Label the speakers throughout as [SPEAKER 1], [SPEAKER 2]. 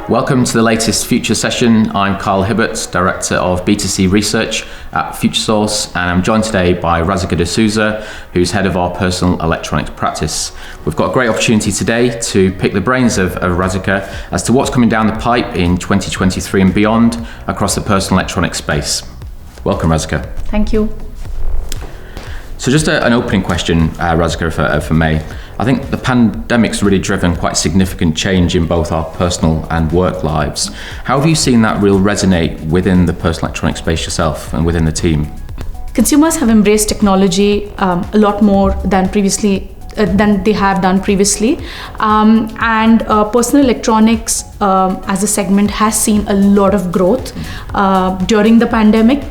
[SPEAKER 1] Welcome to the latest Future session. I'm Carl Hibbert, Director of B2C Research at FutureSource, and I'm joined today by Rasika D'Souza, who's Head of our Personal Electronics Practice. We've got a great opportunity today to pick the brains of Rasika as to what's coming down the pipe in 2023 and beyond across the personal electronics space. Welcome, Rasika.
[SPEAKER 2] Thank you.
[SPEAKER 1] So just an opening question, Rasika, if I may. I think the pandemic's really driven quite significant change in both our personal and work lives. How have you seen that really resonate within the personal electronics space yourself and within the team?
[SPEAKER 2] Consumers have embraced technology a lot more than they have done previously, and personal electronics as a segment has seen a lot of growth during the pandemic.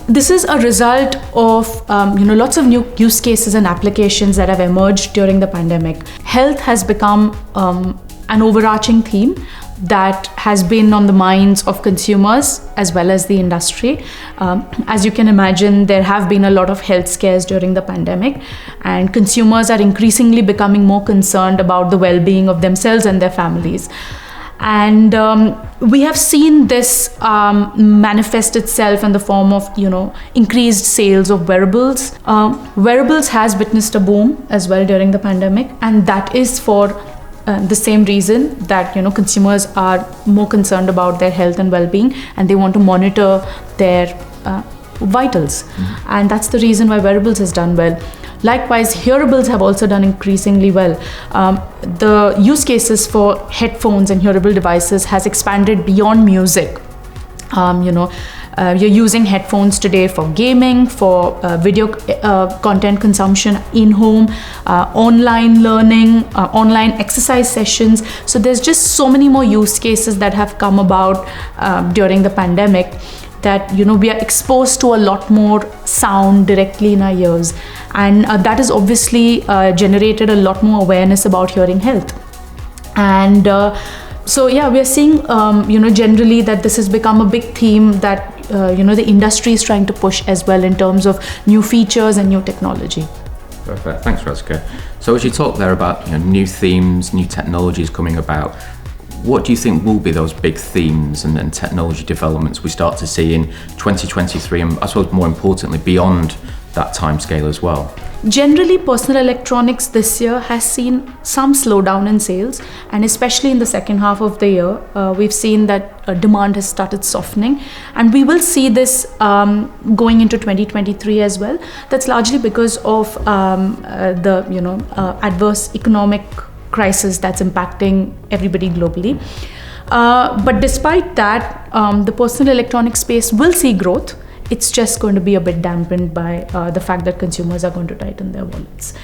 [SPEAKER 2] This is a result of lots of new use cases and applications that have emerged during the pandemic. Health has become an overarching theme that has been on the minds of consumers as well as the industry. As you can imagine, there have been a lot of health scares during the pandemic, and consumers are increasingly becoming more concerned about the well-being of themselves and their families. And we have seen this manifest itself in the form of, increased sales of wearables. Wearables has witnessed a boom as well during the pandemic, and that is for the same reason that, consumers are more concerned about their health and well-being, and they want to monitor their vitals. Mm-hmm. And that's the reason why wearables has done well. Likewise, hearables have also done increasingly well. The use cases for headphones and hearable devices has expanded beyond music. You're using headphones today for gaming, for video content consumption in home, online learning, online exercise sessions. So there's just so many more use cases that have come about during the pandemic, that we are exposed to a lot more sound directly in our ears, and that has obviously generated a lot more awareness about hearing health. And we are seeing generally that this has become a big theme that the industry is trying to push as well in terms of new features and new technology.
[SPEAKER 1] Perfect, thanks, Rasika. So as you talk there about new themes, new technologies coming about, what do you think will be those big themes and technology developments we start to see in 2023, and I suppose more importantly beyond that timescale as well?
[SPEAKER 2] Generally, personal electronics this year has seen some slowdown in sales, and especially in the second half of the year, we've seen that demand has started softening, and we will see this going into 2023 as well. That's largely because of the adverse economic crisis that's impacting everybody globally. But despite that, the personal electronics space will see growth. It's just going to be a bit dampened by the fact that consumers are going to tighten their wallets.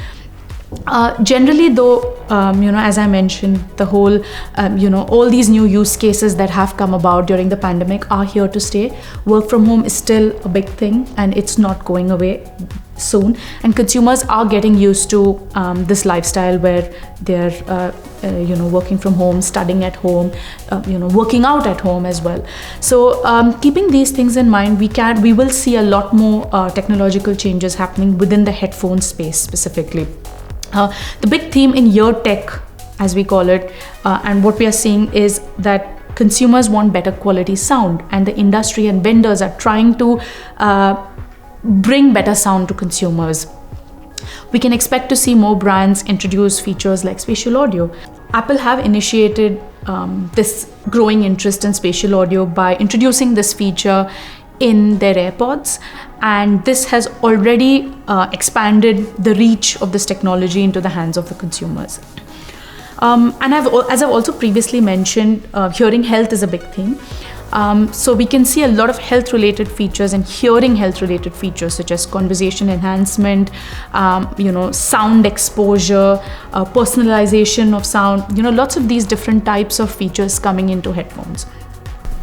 [SPEAKER 2] Generally though, as I mentioned, the whole, all these new use cases that have come about during the pandemic are here to stay. Work from home is still a big thing, and it's not going away soon, and consumers are getting used to this lifestyle where they're working from home, studying at home, working out at home as well. So keeping these things in mind, we will see a lot more technological changes happening within the headphone space specifically. The big theme in ear tech, as we call it, and what we are seeing is that consumers want better quality sound, and the industry and vendors are trying to bring better sound to consumers. We can expect to see more brands introduce features like spatial audio. Apple have initiated this growing interest in spatial audio by introducing this feature in their AirPods, and this has already expanded the reach of this technology into the hands of the consumers. And as I've also previously mentioned, hearing health is a big theme. So we can see a lot of health-related features and hearing health-related features such as conversation enhancement, sound exposure, personalization of sound, lots of these different types of features coming into headphones.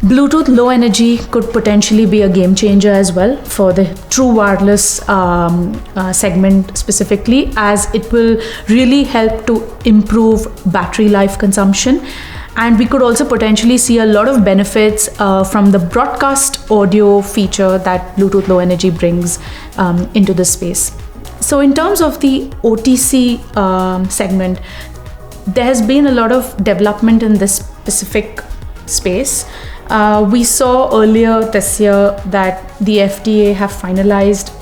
[SPEAKER 2] Bluetooth Low Energy could potentially be a game changer as well for the true wireless segment specifically, as it will really help to improve battery life consumption. And we could also potentially see a lot of benefits from the broadcast audio feature that Bluetooth Low Energy brings into the space. So in terms of the OTC segment, there has been a lot of development in this specific space. We saw earlier this year that the FDA have finalized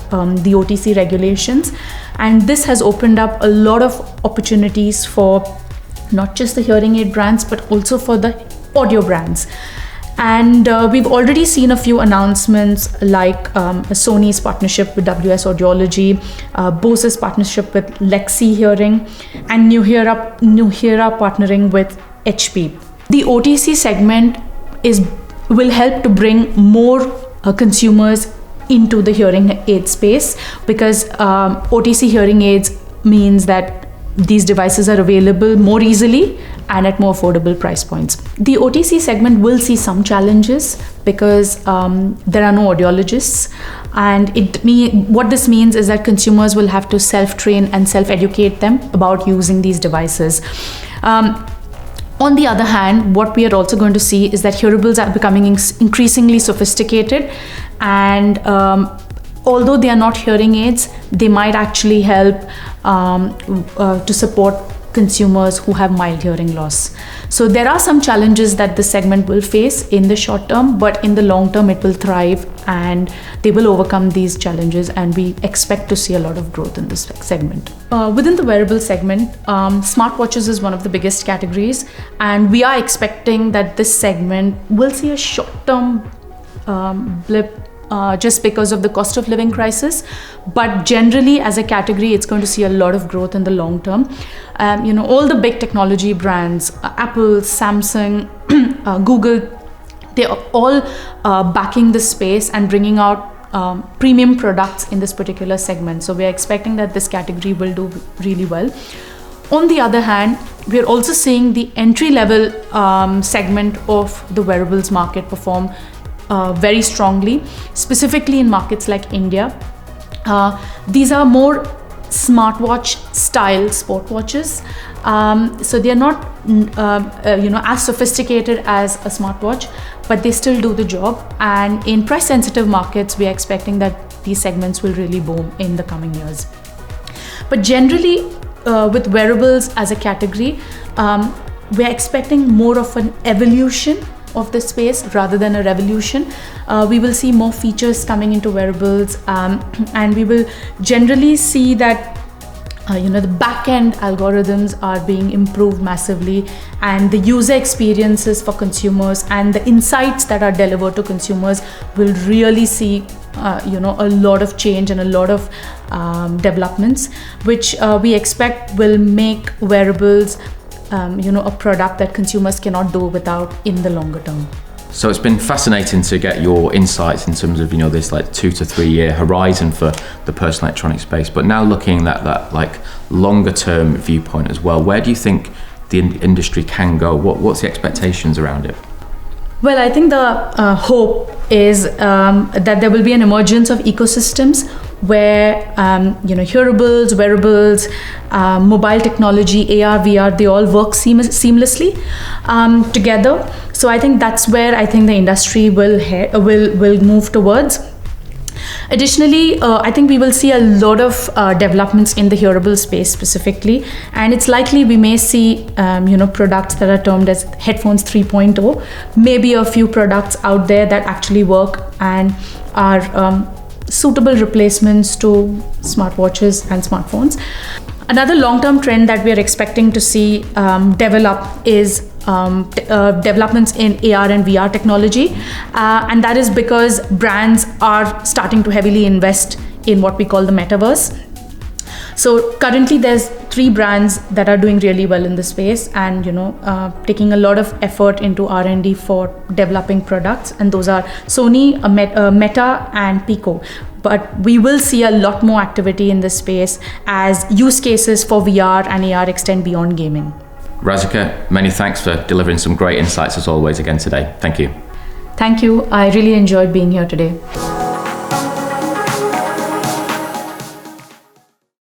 [SPEAKER 2] the OTC regulations, and this has opened up a lot of opportunities for not just the hearing aid brands but also for the audio brands. And we've already seen a few announcements like Sony's partnership with WS Audiology, Bose's partnership with Lexi Hearing, and Nuheara partnering with HP. The OTC segment will help to bring more consumers into the hearing aid space, because OTC hearing aids means that these devices are available more easily and at more affordable price points. The OTC segment will see some challenges because there are no audiologists, and what this means is that consumers will have to self-train and self-educate them about using these devices. On the other hand, what we are also going to see is that hearables are becoming increasingly sophisticated, and although they are not hearing aids, they might actually help to support consumers who have mild hearing loss. So there are some challenges that this segment will face in the short term, but in the long term it will thrive and they will overcome these challenges, and we expect to see a lot of growth in this segment. Within the wearable segment, smartwatches is one of the biggest categories, and we are expecting that this segment will see a short-term blip just because of the cost of living crisis, but generally as a category it's going to see a lot of growth in the long term. All the big technology brands, Apple, Samsung, Google, they are all backing this space and bringing out premium products in this particular segment. So we are expecting that this category will do really well. On the other hand, we are also seeing the entry-level segment of the wearables market perform very strongly, specifically in markets like India. These are more smartwatch style sport watches, so they are not as sophisticated as a smartwatch, but they still do the job. And in price sensitive markets, we are expecting that these segments will really boom in the coming years. But generally, with wearables as a category, we are expecting more of an evolution of the space rather than a revolution. We will see more features coming into wearables, and we will generally see that the back-end algorithms are being improved massively, and the user experiences for consumers and the insights that are delivered to consumers will really see a lot of change and a lot of developments, which we expect will make wearables a product that consumers cannot do without in the longer term.
[SPEAKER 1] So it's been fascinating to get your insights in terms of this 2 to 3 year horizon for the personal electronics space. But now looking at that longer term viewpoint as well, where do you think the industry can go? What's the expectations around it?
[SPEAKER 2] Well, I think the hope is that there will be an emergence of ecosystems where hearables, wearables, mobile technology, AR, VR, they all work seamlessly together. So I think that's where I think the industry will move towards. Additionally, I think we will see a lot of developments in the hearable space specifically, and it's likely we may see products that are termed as headphones 3.0, maybe a few products out there that actually work and are suitable replacements to smartwatches and smartphones. Another long-term trend that we are expecting to see develop is developments in AR and VR technology, and that is because brands are starting to heavily invest in what we call the metaverse. So currently there's 3 brands that are doing really well in the space and taking a lot of effort into R&D for developing products, and those are Sony, Meta and Pico. But we will see a lot more activity in this space as use cases for VR and AR extend beyond gaming.
[SPEAKER 1] Rasika, many thanks for delivering some great insights as always again today. Thank you.
[SPEAKER 2] Thank you. I really enjoyed being here today.